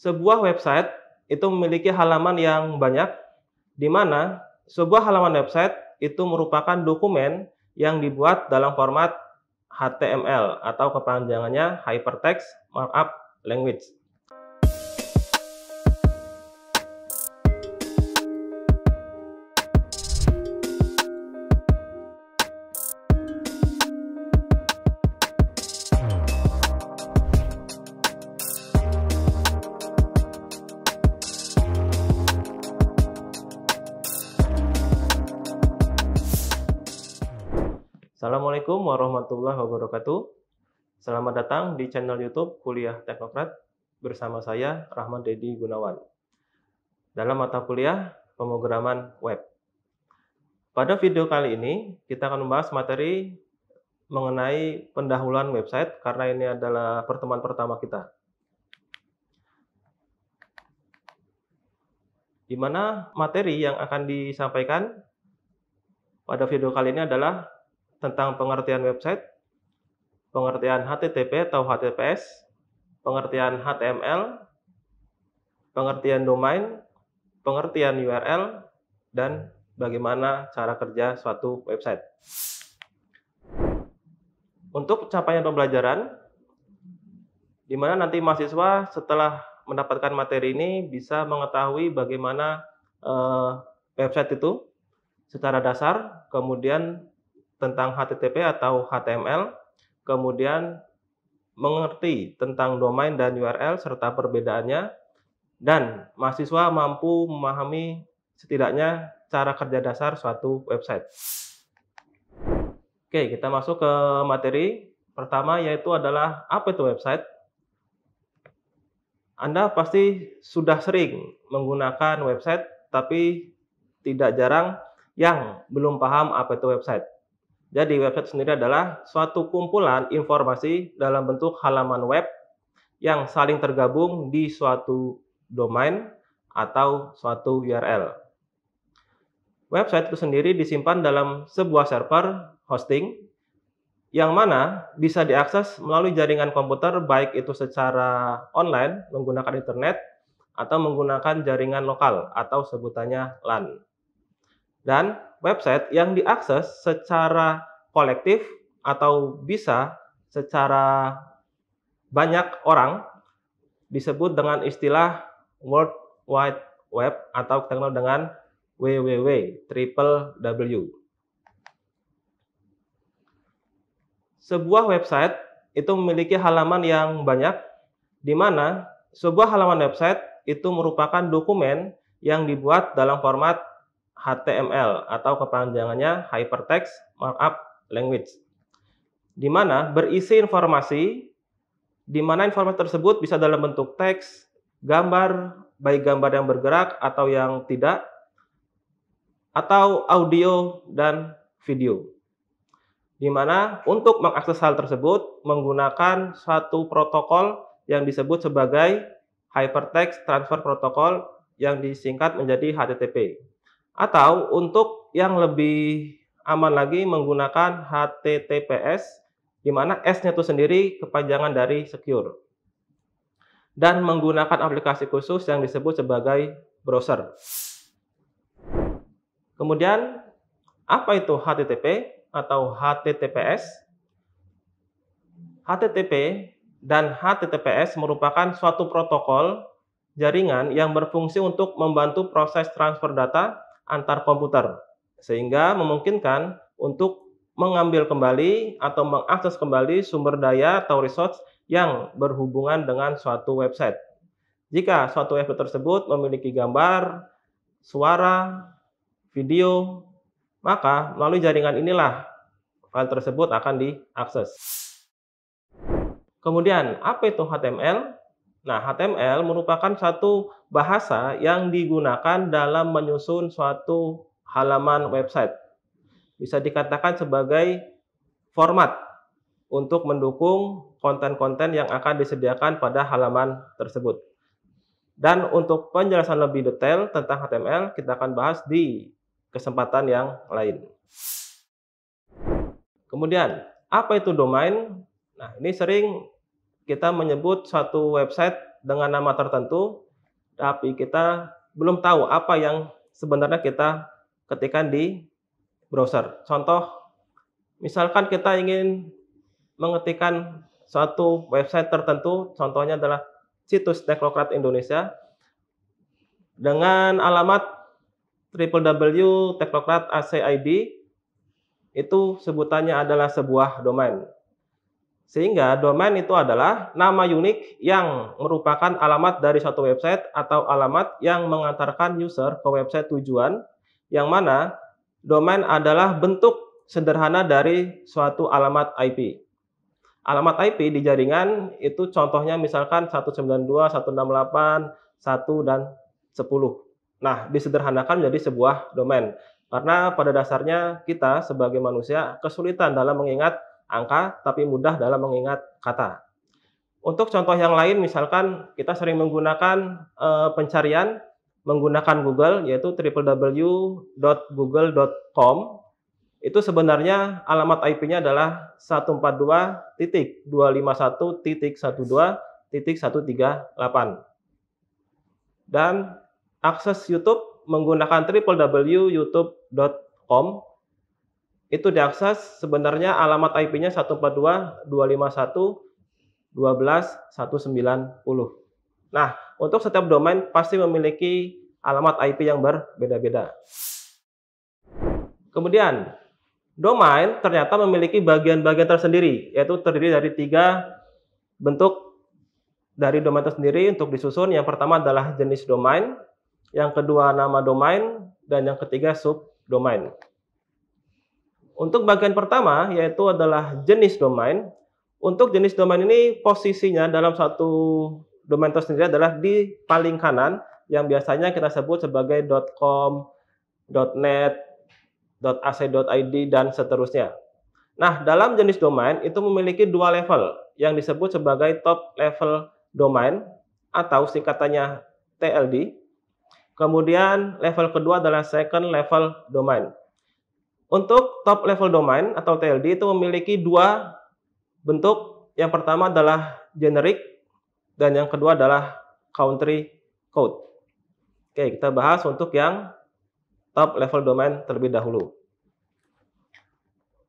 Sebuah website itu memiliki halaman yang banyak, di mana sebuah halaman website itu merupakan dokumen yang dibuat dalam format HTML atau kepanjangannya Hypertext Markup Language. Assalamualaikum warahmatullahi wabarakatuh. Selamat datang di channel YouTube Kuliah Teknokrat bersama saya Rahman Dedi Gunawan. Dalam mata kuliah pemrograman web. Pada video kali ini kita akan membahas materi mengenai pendahuluan website karena ini adalah pertemuan pertama kita. Di mana materi yang akan disampaikan pada video kali ini adalah tentang pengertian website, pengertian HTTP atau HTTPS, pengertian HTML, pengertian domain, pengertian URL, dan bagaimana cara kerja suatu website. Untuk capaian pembelajaran, di mana nanti mahasiswa setelah mendapatkan materi ini bisa mengetahui bagaimana website itu secara dasar, kemudian tentang HTTP atau HTML, kemudian mengerti tentang domain dan URL serta perbedaannya, dan mahasiswa mampu memahami setidaknya cara kerja dasar suatu website. Oke, kita masuk ke materi pertama, yaitu adalah apa itu website. Anda pasti sudah sering menggunakan website, tapi tidak jarang yang belum paham apa itu website. Jadi website sendiri adalah suatu kumpulan informasi dalam bentuk halaman web yang saling tergabung di suatu domain atau suatu URL. Website itu sendiri disimpan dalam sebuah server hosting yang mana bisa diakses melalui jaringan komputer, baik itu secara online menggunakan internet atau menggunakan jaringan lokal atau sebutannya LAN. Dan website yang diakses secara kolektif atau bisa secara banyak orang disebut dengan istilah World Wide Web atau kita kenal dengan WWW. Sebuah website itu memiliki halaman yang banyak, di mana sebuah halaman website itu merupakan dokumen yang dibuat dalam format HTML atau kepanjangannya Hypertext Markup Language, di mana berisi informasi, di mana informasi tersebut bisa dalam bentuk teks, gambar, baik gambar yang bergerak atau yang tidak, atau audio dan video. Di mana untuk mengakses hal tersebut menggunakan suatu protokol yang disebut sebagai Hypertext Transfer Protocol yang disingkat menjadi HTTP. Atau untuk yang lebih aman lagi menggunakan HTTPS, di mana S-nya itu sendiri kepanjangan dari secure. Dan menggunakan aplikasi khusus yang disebut sebagai browser. Kemudian, apa itu HTTP atau HTTPS? HTTP dan HTTPS merupakan suatu protokol jaringan yang berfungsi untuk membantu proses transfer data antar komputer, sehingga memungkinkan untuk mengambil kembali atau mengakses kembali sumber daya atau resource yang berhubungan dengan suatu website. Jika suatu website tersebut memiliki gambar, suara, video, maka melalui jaringan inilah file tersebut akan diakses. Kemudian, apa itu HTML? Nah, HTML merupakan satu bahasa yang digunakan dalam menyusun suatu halaman website. Bisa dikatakan sebagai format untuk mendukung konten-konten yang akan disediakan pada halaman tersebut. Dan untuk penjelasan lebih detail tentang HTML, kita akan bahas di kesempatan yang lain. Kemudian, apa itu domain? Nah, ini sering kita menyebut suatu website dengan nama tertentu, tapi kita belum tahu apa yang sebenarnya kita ketikkan di browser. Contoh, misalkan kita ingin mengetikkan suatu website tertentu, contohnya adalah situs Teknokrat Indonesia, dengan alamat www.teknokrat.ac.id, itu sebutannya adalah sebuah domain. Sehingga domain itu adalah nama unik yang merupakan alamat dari suatu website atau alamat yang mengantarkan user ke website tujuan, yang mana domain adalah bentuk sederhana dari suatu alamat IP. Alamat IP di jaringan itu contohnya misalkan 192.168.1 dan 10. Nah, disederhanakan menjadi sebuah domain. Karena pada dasarnya kita sebagai manusia kesulitan dalam mengingat angka, tapi mudah dalam mengingat kata. Untuk contoh yang lain, misalkan kita sering menggunakan pencarian menggunakan Google, yaitu www.google.com. Itu sebenarnya alamat IP-nya adalah 142.251.12.138. Dan akses YouTube menggunakan www.youtube.com. Itu diakses sebenarnya alamat IP-nya 142.251.12.190. Nah, untuk setiap domain pasti memiliki alamat IP yang berbeda-beda. Kemudian, domain ternyata memiliki bagian-bagian tersendiri, yaitu terdiri dari 3 bentuk dari domain tersendiri untuk disusun. Yang pertama adalah jenis domain, yang kedua nama domain, dan yang ketiga subdomain. Untuk bagian pertama yaitu adalah jenis domain. Untuk jenis domain ini posisinya dalam satu domain tersendiri adalah di paling kanan, yang biasanya kita sebut sebagai .com, .net, .ac.id, dan seterusnya. Nah, dalam jenis domain itu memiliki 2 level yang disebut sebagai top level domain atau singkatannya TLD. Kemudian level kedua adalah second level domain. Untuk top level domain atau TLD itu memiliki 2 bentuk. Yang pertama adalah generic dan yang kedua adalah country code. Oke, kita bahas untuk yang top level domain terlebih dahulu.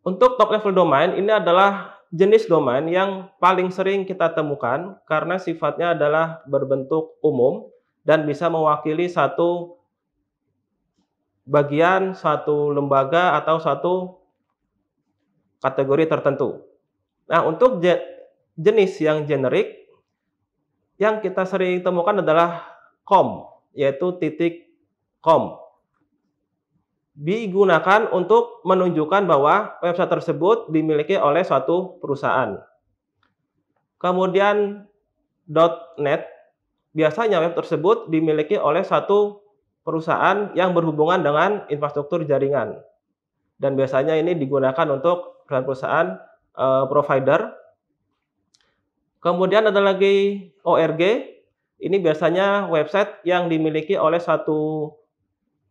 Untuk top level domain ini adalah jenis domain yang paling sering kita temukan karena sifatnya adalah berbentuk umum dan bisa mewakili satu bagian, satu lembaga atau satu kategori tertentu. Nah, untuk jenis yang generik yang kita sering temukan adalah .com, yaitu .com. Digunakan untuk menunjukkan bahwa website tersebut dimiliki oleh suatu perusahaan. Kemudian .net, biasanya web tersebut dimiliki oleh satu perusahaan yang berhubungan dengan infrastruktur jaringan. Dan biasanya ini digunakan untuk perusahaan provider. Kemudian ada lagi .org, ini biasanya website yang dimiliki oleh satu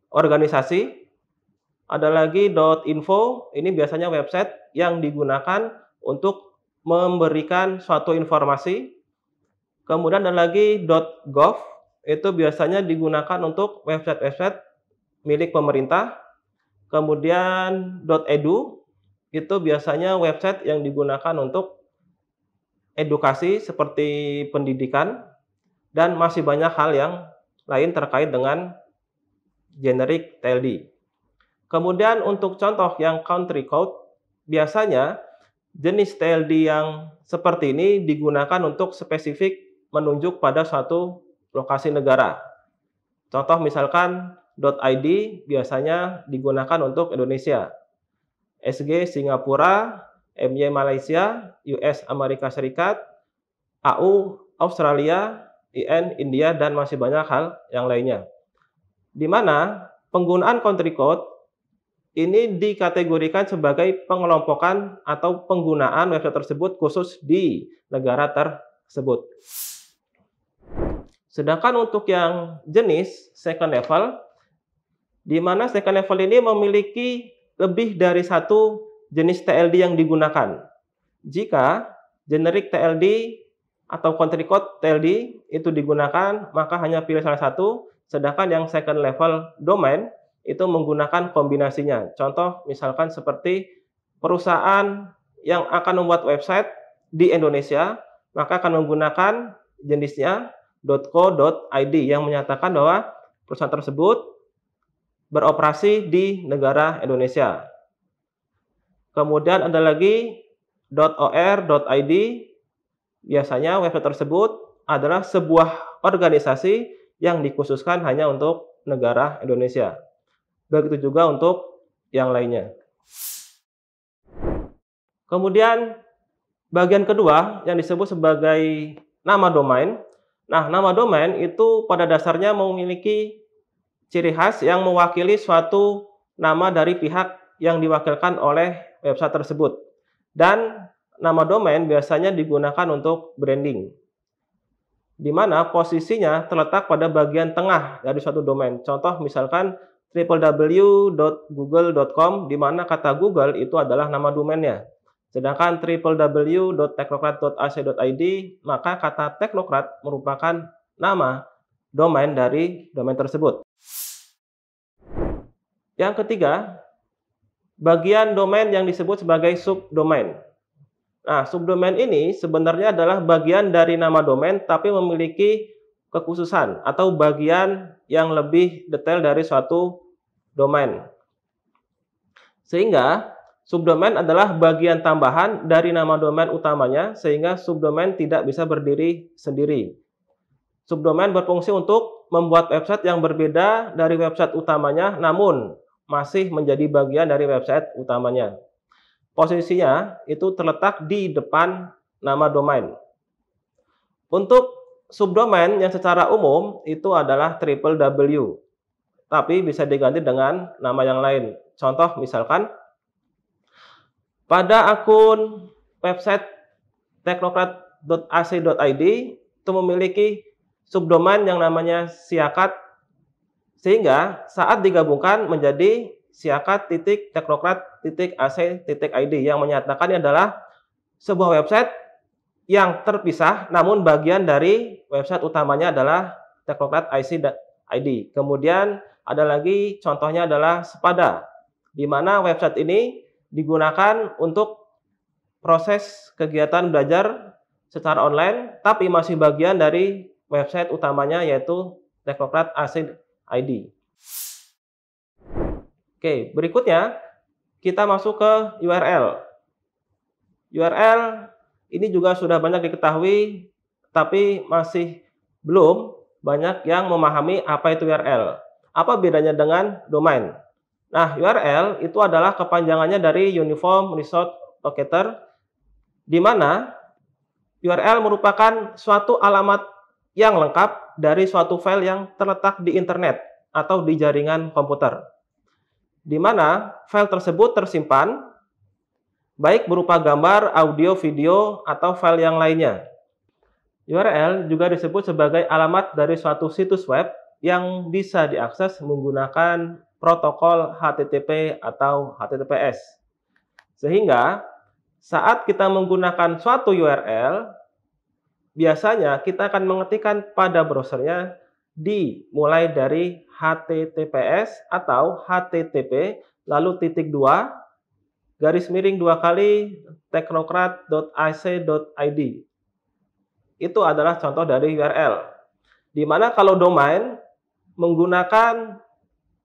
organisasi. Ada lagi .info, ini biasanya website yang digunakan untuk memberikan suatu informasi. Kemudian ada lagi .gov, itu biasanya digunakan untuk website-website milik pemerintah. Kemudian .edu, itu biasanya website yang digunakan untuk edukasi seperti pendidikan, dan masih banyak hal yang lain terkait dengan generic TLD. Kemudian untuk contoh yang country code, biasanya jenis TLD yang seperti ini digunakan untuk spesifik menunjuk pada suatu lokasi negara. Contoh misalkan .id biasanya digunakan untuk Indonesia, SG Singapura, MY Malaysia, US Amerika Serikat, AU Australia, IN India, dan masih banyak hal yang lainnya. Di mana penggunaan country code ini dikategorikan sebagai pengelompokan atau penggunaan website tersebut khusus di negara tersebut. Sedangkan untuk yang jenis second level, di mana second level ini memiliki lebih dari satu jenis TLD yang digunakan. Jika generic TLD atau country code TLD itu digunakan, maka hanya pilih salah satu, sedangkan yang second level domain itu menggunakan kombinasinya. Contoh misalkan seperti perusahaan yang akan membuat website di Indonesia, maka akan menggunakan jenisnya .co.id yang menyatakan bahwa perusahaan tersebut beroperasi di negara Indonesia. Kemudian ada lagi .or.id. Biasanya website tersebut adalah sebuah organisasi yang dikhususkan hanya untuk negara Indonesia. Begitu juga untuk yang lainnya. Kemudian bagian kedua yang disebut sebagai nama domain. Nah, nama domain itu pada dasarnya memiliki ciri khas yang mewakili suatu nama dari pihak yang diwakilkan oleh website tersebut. Dan nama domain biasanya digunakan untuk branding, di mana posisinya terletak pada bagian tengah dari suatu domain. Contoh misalkan www.google.com, di mana kata Google itu adalah nama domainnya. Sedangkan www.teknokrat.ac.id, maka kata teknokrat merupakan nama domain dari domain tersebut. Yang ketiga, bagian domain yang disebut sebagai subdomain. Nah, subdomain ini sebenarnya adalah bagian dari nama domain tapi memiliki kekhususan atau bagian yang lebih detail dari suatu domain. Sehingga subdomain adalah bagian tambahan dari nama domain utamanya, sehingga subdomain tidak bisa berdiri sendiri. Subdomain berfungsi untuk membuat website yang berbeda dari website utamanya, namun masih menjadi bagian dari website utamanya. Posisinya itu terletak di depan nama domain. Untuk subdomain yang secara umum itu adalah www, tapi bisa diganti dengan nama yang lain. Contoh misalkan pada akun website teknokrat.ac.id itu memiliki subdomain yang namanya siakat, sehingga saat digabungkan menjadi siakat.teknokrat.ac.id yang menyatakan adalah sebuah website yang terpisah namun bagian dari website utamanya adalah teknokrat.ac.id. Kemudian ada lagi contohnya adalah Sepada, di mana website ini digunakan untuk proses kegiatan belajar secara online tapi masih bagian dari website utamanya yaitu teknokrat.ac.id. Oke, berikutnya kita masuk ke URL. URL ini juga sudah banyak diketahui, tapi masih belum banyak yang memahami apa itu URL. Apa bedanya dengan domain? Nah, URL itu adalah kepanjangannya dari Uniform Result Locator, di mana URL merupakan suatu alamat yang lengkap dari suatu file yang terletak di internet atau di jaringan komputer, di mana file tersebut tersimpan, baik berupa gambar, audio, video, atau file yang lainnya. URL juga disebut sebagai alamat dari suatu situs web yang bisa diakses menggunakan protokol HTTP atau HTTPS. Sehingga saat kita menggunakan suatu URL, biasanya kita akan mengetikkan pada browsernya dimulai dari HTTPS atau HTTP, lalu *2 garis miring 2 kali teknokrat.ac.id. Itu adalah contoh dari URL. Di mana kalau domain menggunakan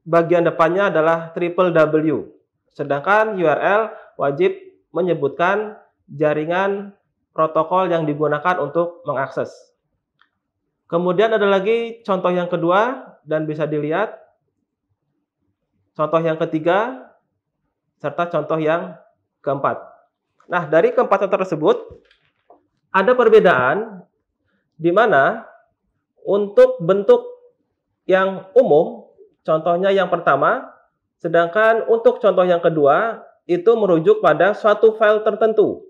bagian depannya adalah www. Sedangkan URL wajib menyebutkan jaringan protokol yang digunakan untuk mengakses. Kemudian ada lagi contoh yang kedua dan bisa dilihat contoh yang ketiga serta contoh yang keempat. Nah, dari keempat tersebut ada perbedaan di mana untuk bentuk yang umum, contohnya yang pertama, sedangkan untuk contoh yang kedua itu merujuk pada suatu file tertentu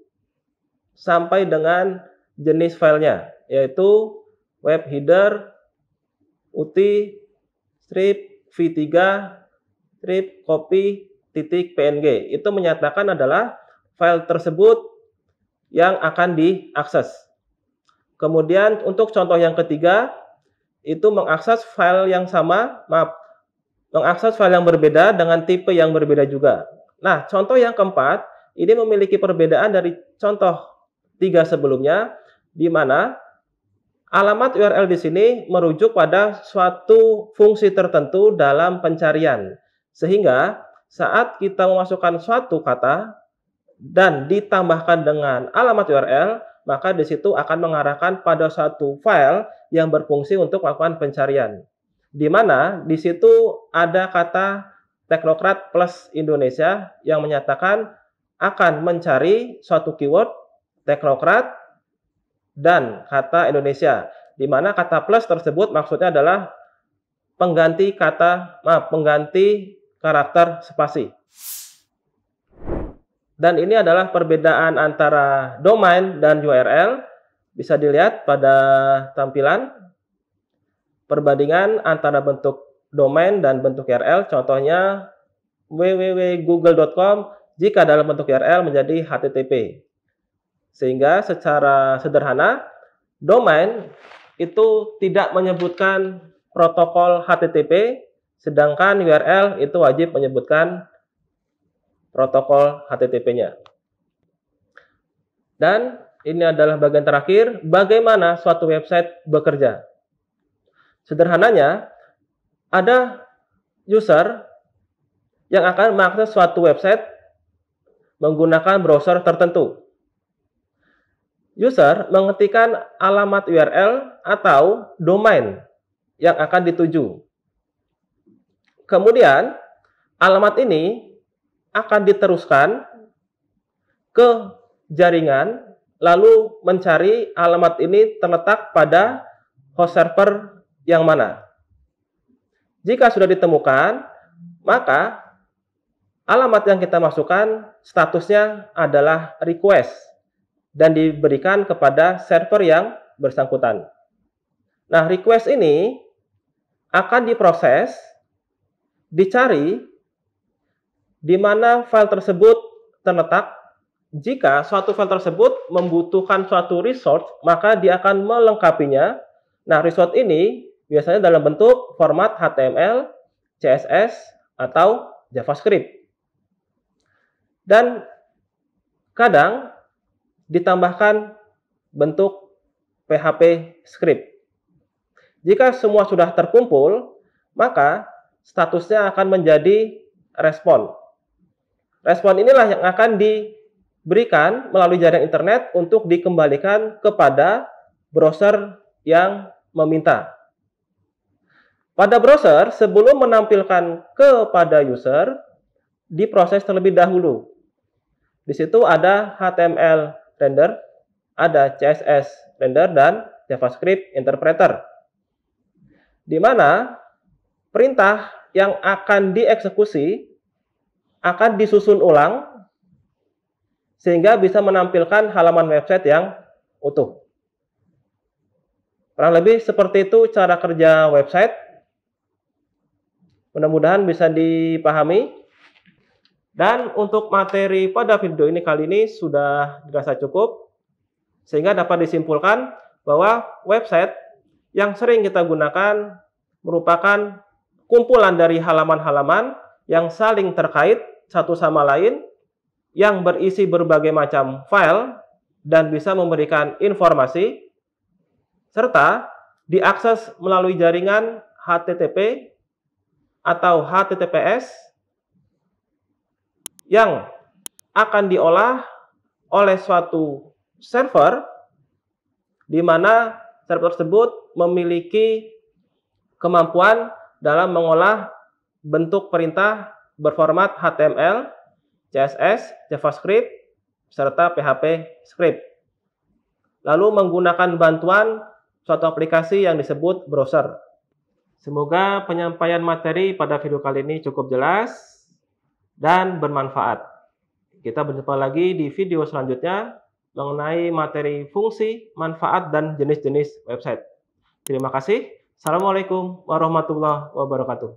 sampai dengan jenis filenya, yaitu web header, uti, strip, v3, strip, copy, .png. Itu menyatakan adalah file tersebut yang akan diakses. Kemudian untuk contoh yang ketiga, itu mengakses file yang sama, mengakses file yang berbeda dengan tipe yang berbeda juga. Nah, contoh yang keempat, ini memiliki perbedaan dari contoh 3 sebelumnya, di mana alamat URL di sini merujuk pada suatu fungsi tertentu dalam pencarian. Sehingga saat kita memasukkan suatu kata dan ditambahkan dengan alamat URL, maka di situ akan mengarahkan pada suatu file yang berfungsi untuk melakukan pencarian. Di mana di situ ada kata Teknokrat plus Indonesia yang menyatakan akan mencari suatu keyword Teknokrat dan kata Indonesia, di mana kata plus tersebut maksudnya adalah pengganti karakter spasi. Dan ini adalah perbedaan antara domain dan URL. Bisa dilihat pada tampilan perbandingan antara bentuk domain dan bentuk URL. Contohnya www.google.com jika dalam bentuk URL menjadi HTTP. Sehingga secara sederhana, domain itu tidak menyebutkan protokol HTTP, sedangkan URL itu wajib menyebutkan protokol HTTP-nya. Dan ini adalah bagian terakhir, bagaimana suatu website bekerja. Sederhananya, ada user yang akan mengakses suatu website menggunakan browser tertentu. User mengetikkan alamat URL atau domain yang akan dituju. Kemudian, alamat ini akan diteruskan ke jaringan, lalu mencari alamat ini terletak pada host server yang mana. Jika sudah ditemukan, maka alamat yang kita masukkan statusnya adalah request dan diberikan kepada server yang bersangkutan. Nah, request ini akan diproses, dicari di mana file tersebut terletak. Jika suatu file tersebut membutuhkan suatu resource, maka dia akan melengkapinya. Nah, resource ini biasanya dalam bentuk format HTML, CSS, atau JavaScript. Dan kadang ditambahkan bentuk PHP script. Jika semua sudah terkumpul, maka statusnya akan menjadi respon. Respon inilah yang akan diberikan melalui jaringan internet untuk dikembalikan kepada browser yang meminta. Pada browser, sebelum menampilkan kepada user, diproses terlebih dahulu. Di situ ada HTML render, ada CSS render, dan JavaScript interpreter. Di mana perintah yang akan dieksekusi akan disusun ulang sehingga bisa menampilkan halaman website yang utuh. Kurang lebih seperti itu cara kerja website. Mudah-mudahan bisa dipahami. Dan untuk materi pada video ini kali ini sudah dirasa cukup, sehingga dapat disimpulkan bahwa website yang sering kita gunakan merupakan kumpulan dari halaman-halaman yang saling terkait satu sama lain, yang berisi berbagai macam file dan bisa memberikan informasi, serta diakses melalui jaringan HTTP atau HTTPS yang akan diolah oleh suatu server, di mana server tersebut memiliki kemampuan dalam mengolah bentuk perintah berformat HTML, CSS, JavaScript, serta PHP script. Lalu menggunakan bantuan suatu aplikasi yang disebut browser. Semoga penyampaian materi pada video kali ini cukup jelas dan bermanfaat. Kita berjumpa lagi di video selanjutnya mengenai materi fungsi, manfaat, dan jenis-jenis website. Terima kasih. Assalamualaikum warahmatullahi wabarakatuh.